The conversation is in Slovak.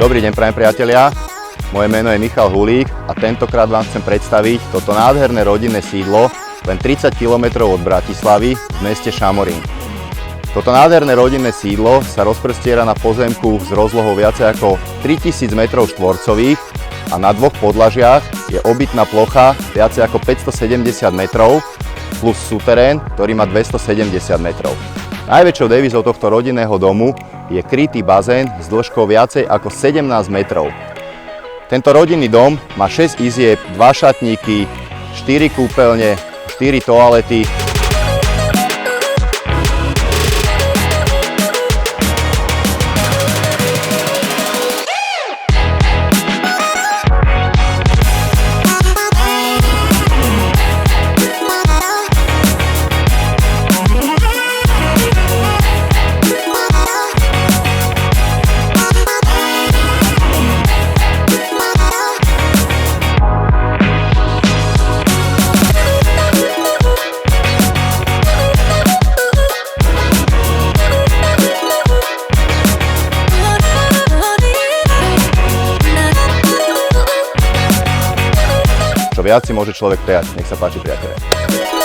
Dobrý deň, prajem priatelia. Moje meno je Michal Hulík a tentokrát vám chcem predstaviť toto nádherné rodinné sídlo len 30 km od Bratislavy v meste Šamorín. Toto nádherné rodinné sídlo sa rozprestiera na pozemku s rozlohou viacej ako 3000 m2 a na dvoch podlažiach je obytná plocha viacej ako 570 metrov plus súterén, ktorý má 270 metrov. Najväčšou devizou tohto rodinného domu je krytý bazén s dĺžkou viacej ako 17 metrov. Tento rodinný dom má 6 izieb, 2 šatníky, 4 kúpeľne, 4 toalety. Čo viac si môže človek prijať. Nech sa páči, priatelia.